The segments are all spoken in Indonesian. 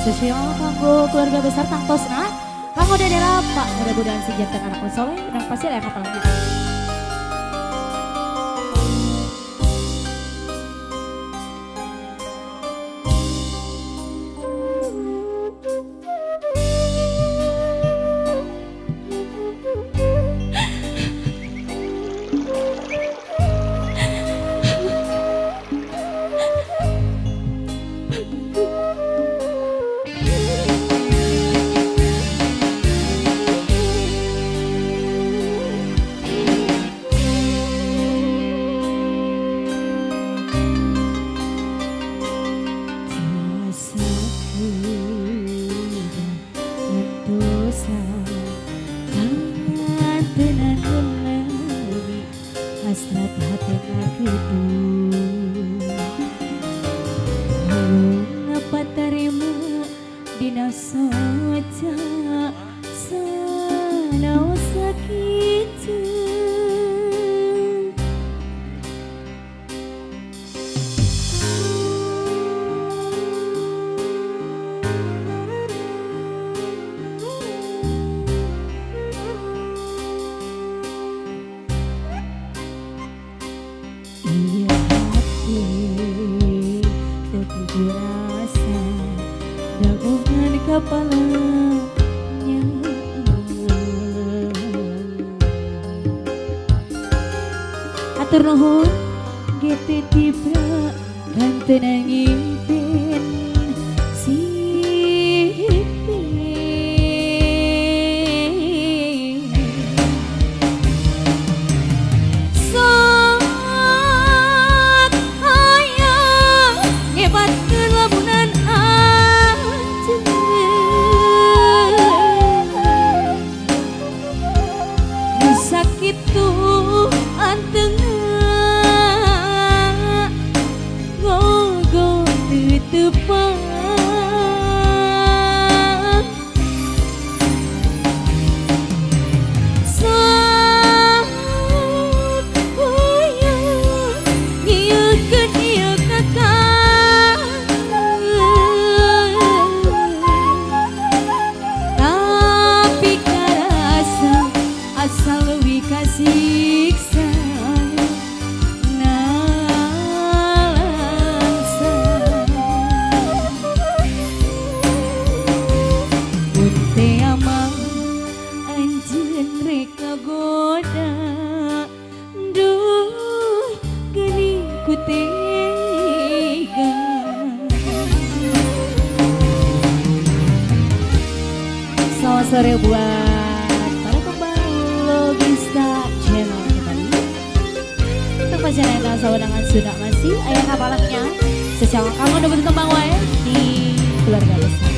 spesial kanggo keluarga besar Tang Tosna, kanggo Dede Rapa, mudah-mudahan si jantan anak soleh dan pasti ada kapalnya. Hasrat hati nakidu ngapa tarima dina soca sanau sakitu rasa daungan kepalanya atur nuhun gitu tiba bantu nangimpin itu antengah gogo tutupan saat uyang ngieukeun ieu kakak tapi karasa asal leuwih kasiksa nalangsa Unte amang anjeun rek kagoda duh geuning ku tega Selamat sore buat para pembawa Logista Channel kembali. Untuk pasangan yang sawangan sudah masih ayah kapalaknya secara kamu dapat kembang wae di keluarga besar.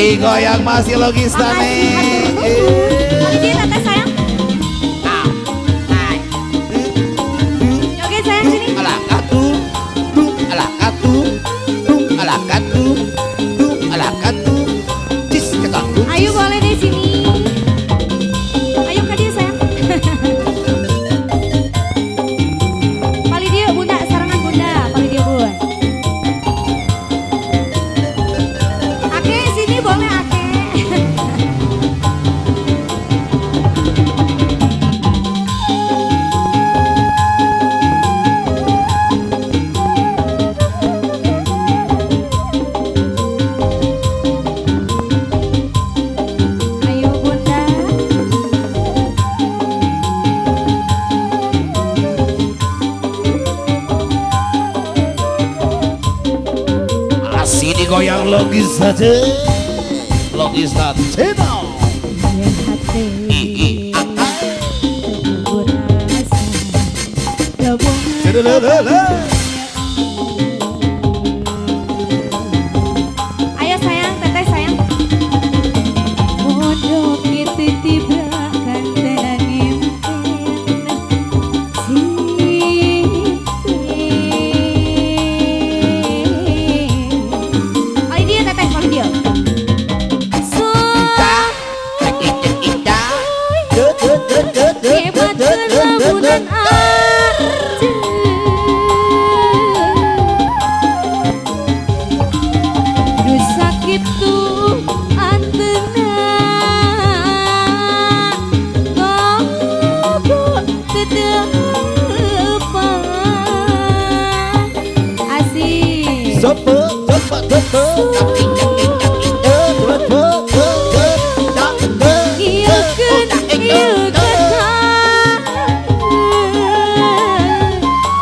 digoyang masih Logista nih. Lagi teteh sayang. Oke sayang sini. Alakatu, alakatu, alakatu, alakatu. Cis ketangku. Ayo boleh di sini. Ayo ke dia sayang. Pali dia bunda, serangan bunda. Pali dia bun. Ake sini boleh ake. Ayo bunda. Masih digoyang Logista deh. Logista channel. Yang hati berasa Lelelele. Ayo sayang, teteh sayang. Mondok itu tibrakan tenang impen Pali dia teteh, pali dia. Hebat kelabunan arja Nu sakit tuh antena Ngobok ke depan Asik Sopo, sopo, sopo.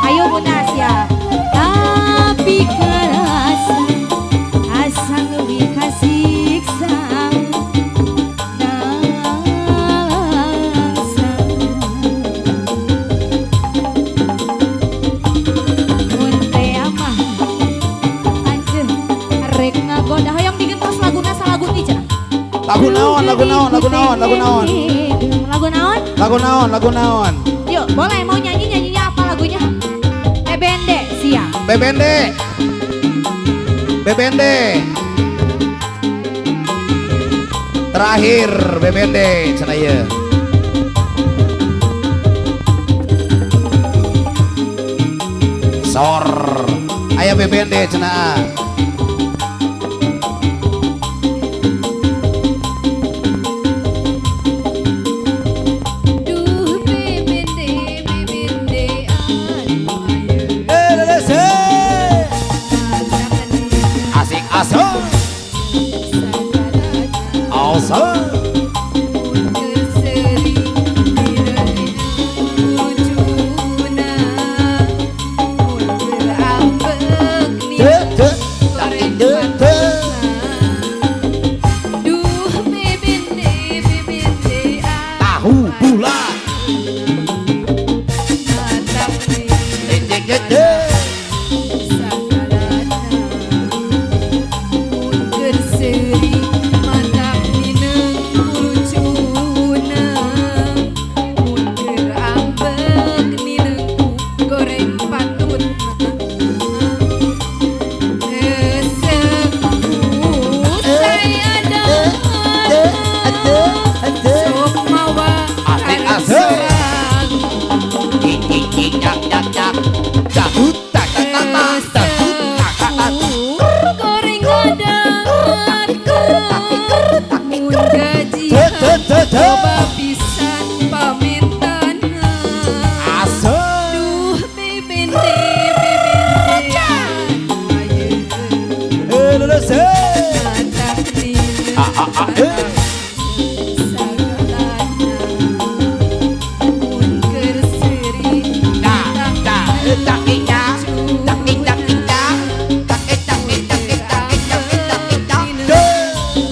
Ayo bunda siap. Tapi kerasa asa lebih kasiksa nangsa Munte amah anjir rek ngagoda hoyong digentos laguna salagu nih cenah. Lagu naon, lagu naon, lagu naon, lagu naon. Lagu naon? Lagu naon, lagu naon. Yuk boleh mau nyanyi nyanyinya apa lagunya? Bende siap. Bebende. Bebende. Terakhir Bebende cenah ieu. Sor. Aya Bebende cenah. Duh bebende bebende aduh Asik asal. Awesome. Tahu bulat. Coba pisan pamitan Asal. Duh bebende bebende Indonesia. Matak nina sagalana Mun keur seri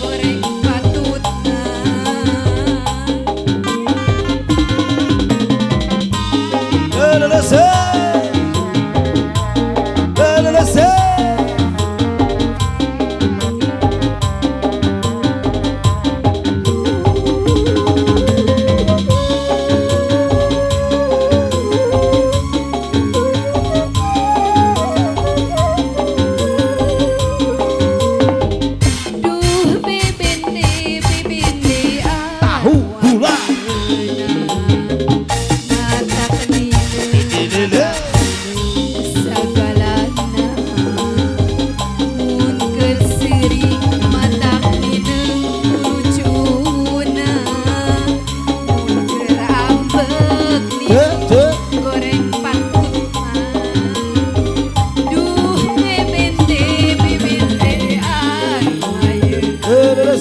goreng patutna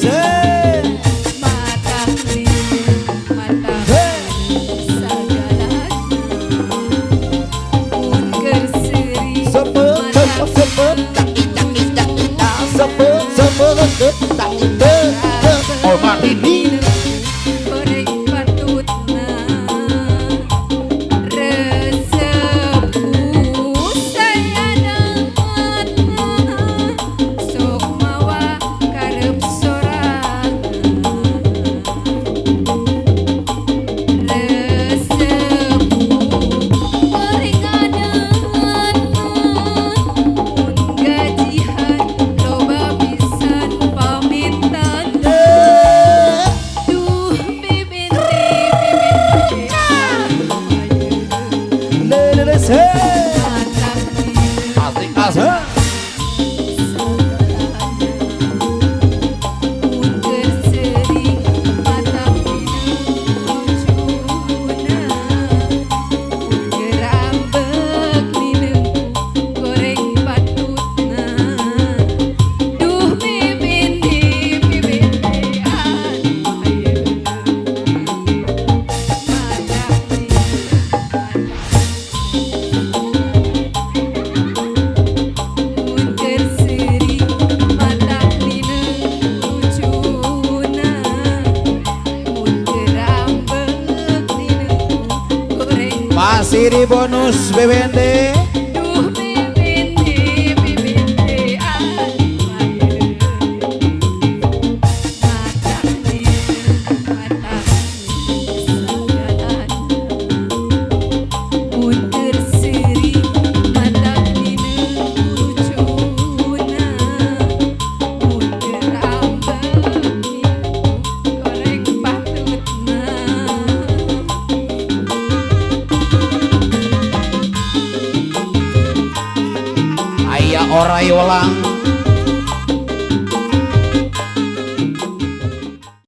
mata mata sagala mun seri goreng patutna resepu sayangan sok mawa karep sorangan resepu gorenganan mun gajihan loba pisan pamintan duh bibinte Masih di bonus BBND. duh bibinte mata sagalan mun seri mata lucuna mun gerambek goreng patutna Aya orai ulang